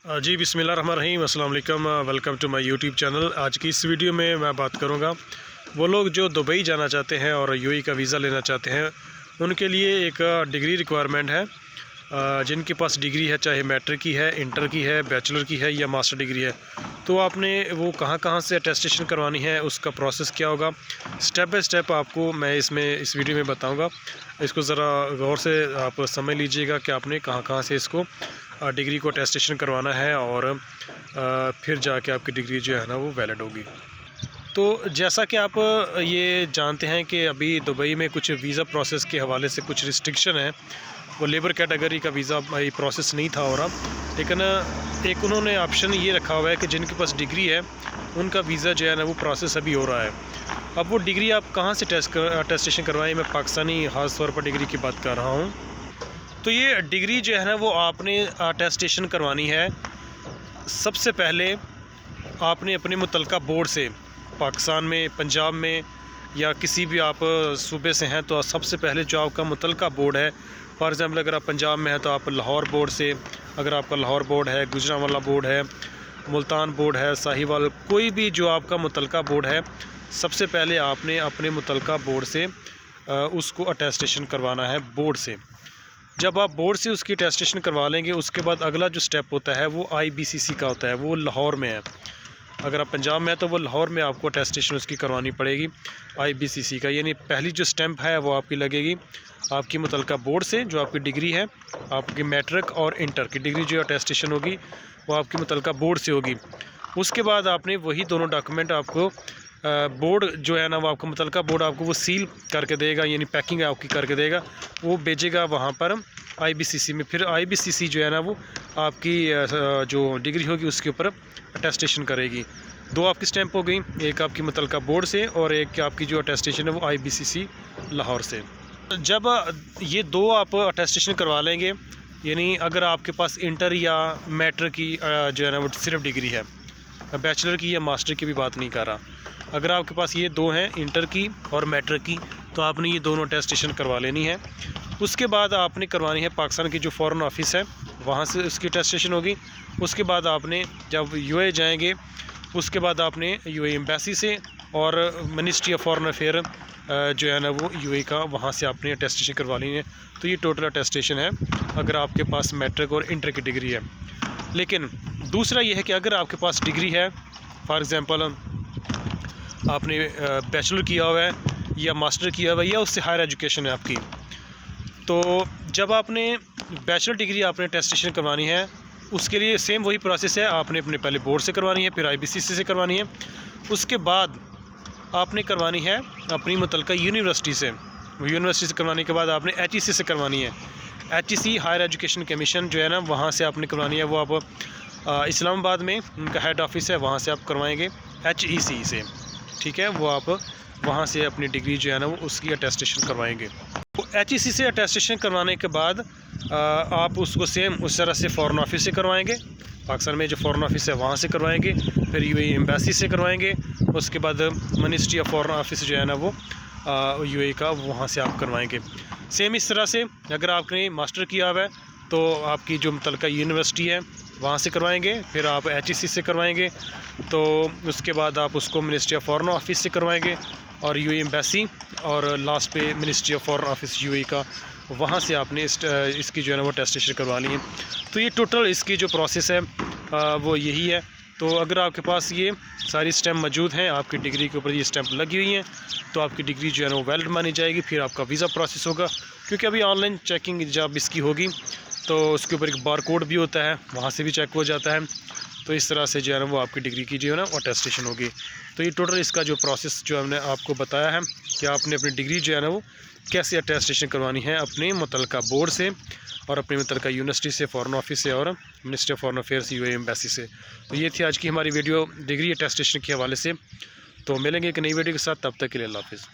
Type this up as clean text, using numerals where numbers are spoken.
जी बिस्मिल्लाहिर्रहमानिर्रहीम, अस्सलाम वालेकुम। Welcome to my YouTube channel. आज की इस वीडियो में मैं बात करूंगा वो लोग जो दुबई जाना चाहते हैं और यूएई का वीज़ा लेना चाहते हैं, उनके लिए एक डिग्री रिक्वायरमेंट है। जिनके पास डिग्री है, चाहे मैट्रिक की है, इंटर की है, बैचलर की है या मास्टर डिग्री है, तो आपने वो कहाँ से अटेस्टेशन करवानी है, उसका प्रोसेस क्या होगा, स्टेप बाय स्टेप आपको मैं इस वीडियो में बताऊंगा। इसको ज़रा गौर से आप समझ लीजिएगा कि आपने कहाँ से इसको डिग्री को अटेस्टेशन करवाना है और फिर जाके आपकी डिग्री जो है ना वो वैलिड होगी। तो जैसा कि आप ये जानते हैं कि अभी दुबई में कुछ वीज़ा प्रोसेस के हवाले से कुछ रिस्ट्रिक्शन है। वो लेबर कैटेगरी का वीज़ा भाई प्रोसेस नहीं था हो रहा, लेकिन एक उन्होंने ऑप्शन ये रखा हुआ है कि जिनके पास डिग्री है उनका वीज़ा जो है ना वो प्रोसेस अभी हो रहा है। अब वो डिग्री आप कहाँ से अटेस्टेशन करवाएं, मैं पाकिस्तानी ख़ास तौर पर डिग्री की बात कर रहा हूँ। तो ये डिग्री जो है ना वो आपने अटेस्टेशन करवानी है। सबसे पहले आपने अपने मुतलका बोर्ड से, पाकिस्तान में, पंजाब में या किसी भी आप सूबे से हैं, तो सबसे पहले जो आपका मुतलका बोर्ड है, फॉर एग्ज़ाम्पल अगर आप पंजाब में हैं तो आप लाहौर बोर्ड से, अगर आपका लाहौर बोर्ड है, गुजरांवाला बोर्ड है, मुल्तान बोर्ड है, साहिवाल, कोई भी जो आपका मुतलका बोर्ड है, सबसे पहले आपने अपने मुतलका बोर्ड से उसको अटेस्टेशन करवाना है बोर्ड से। जब आप बोर्ड से उसकी अटेस्टेशन करवा लेंगे, उसके बाद अगला जो स्टेप होता है वो IBCC का होता है, वो लाहौर में है। अगर आप पंजाब में हैं तो वो लाहौर में आपको अटेस्टेशन उसकी करवानी पड़ेगी IBCC का, यानी पहली जो स्टैंप है वो आपकी लगेगी आपकी मुतलका बोर्ड से। जो आपकी डिग्री है, आपकी मैट्रिक और इंटर की डिग्री जो अटेस्टेशन होगी वो आपकी मुतलका बोर्ड से होगी। उसके बाद आपने वही दोनों डॉक्यूमेंट आपको बोर्ड जो है ना वो आपका मुतलका बोर्ड आपको वो सील करके देगा, यानी पैकिंग आपकी करके देगा, वो भेजेगा वहाँ पर IBCC में। फिर IBCC जो है ना वो आपकी जो डिग्री होगी उसके ऊपर अटेस्टेशन करेगी। दो आपकी स्टैंप हो गई, एक आपकी मुतलका बोर्ड से और एक आपकी जो अटेस्टेशन है वो IBCC लाहौर से। जब ये दो आप अटेस्टेशन करवा लेंगे, यानी अगर आपके पास इंटर या मैट्रिक की जो है ना वो सिर्फ डिग्री है, बैचलर की या मास्टर की भी बात नहीं कर रहा, अगर आपके पास ये दो हैं, इंटर की और मैट्रिक की, तो आपने ये दोनों अटेस्टेशन करवा लेनी है। उसके बाद आपने करवानी है पाकिस्तान की जो फ़ॉरेन ऑफिस है वहाँ से उसकी अटेस्टेशन होगी। उसके बाद आपने जब UAE जाएंगे, उसके बाद आपने UAE एम्बेसी से और मिनिस्ट्री ऑफ फॉरेन अफेयर जो है ना वो UAE का, वहाँ से आपने अटेस्टेशन करवा लेनी है। तो ये टोटल अटेस्टेशन है अगर आपके पास मैट्रिक और इंटर की डिग्री है। लेकिन दूसरा ये है कि अगर आपके पास डिग्री है, फॉर एग्ज़ाम्पल आपने बैचलर किया हुआ है या मास्टर किया हुआ है या उससे हायर एजुकेशन है आपकी, तो जब आपने बैचलर डिग्री आपने अटेस्टेशन करवानी है, उसके लिए सेम वही प्रोसेस है। आपने अपने पहले बोर्ड से करवानी है, फिर IBCC से करवानी है। उसके बाद आपने करवानी है अपनी मुतलका यूनिवर्सिटी से। यूनिवर्सिटी से करवाने के बाद आपने HEC से करवानी है। HEC हायर एजुकेशन कमीशन जो है ना, वहाँ से आपने करवानी है। वो आप इस्लामाबाद में उनका हेड ऑफिस है, वहाँ से आप करवाएंगे HEC से, ठीक है। वो आप वहाँ से अपनी डिग्री जो है ना वो उसकी अटेस्टेशन करवाएंगे। तो HEC से अटेस्टेशन करवाने के बाद आप उसको सेम उस तरह से फ़ॉरेन ऑफिस से करवाएंगे, पाकिस्तान में जो फ़ॉरेन ऑफिस है वहाँ से करवाएंगे, फिर UAE एम्बेसी से करवाएंगे। उसके बाद मिनिस्ट्री ऑफ फॉरेन ऑफिस जो है ना वो UAE का, वहाँ से आप करवाएंगे। सेम इस तरह से अगर आपने मास्टर किया हुआ है तो आपकी जो मुतलका यूनिवर्सिटी है वहाँ से करवाएंगे, फिर आप HEC से करवाएंगे, तो उसके बाद आप उसको मिनिस्ट्री ऑफ फॉरेन ऑफिस से करवाएंगे और UAE एम्बेसी, और लास्ट पे ministry of foreign office UAE का, वहाँ से आपने इसकी जो है ना वो अटेस्टेशन करवा ली है। तो ये टोटल इसकी जो प्रोसेस है वो यही है। तो अगर आपके पास ये सारी स्टैम्प मौजूद हैं, आपकी डिग्री के ऊपर ये स्टैम्प लगी हुई हैं, तो आपकी डिग्री जो है ना वो वैलिड मानी जाएगी। फिर आपका वीज़ा प्रोसेस होगा, क्योंकि अभी ऑनलाइन चेकिंग जब इसकी होगी तो उसके ऊपर एक बारकोड भी होता है, वहाँ से भी चेक हो जाता है। तो इस तरह से जो है ना वो आपकी डिग्री की जो है ना वो अटेस्टेशन होगी। तो ये टोटल इसका जो प्रोसेस जो हमने आपको बताया है कि आपने अपनी डिग्री जो है ना वो कैसे अटेस्टेशन करवानी है अपने मुतलका बोर्ड से और अपने मुतलका यूनिवर्सिटी से, फ़ॉरेन ऑफिस से और ministry of foreign affairs UAE embassy से। तो ये थी आज की हमारी वीडियो डिग्री अटेस्टेशन के हवाले से। तो मिलेंगे एक नई वीडियो के साथ, तब तक के लिए अल्लाह हाफ़िज़।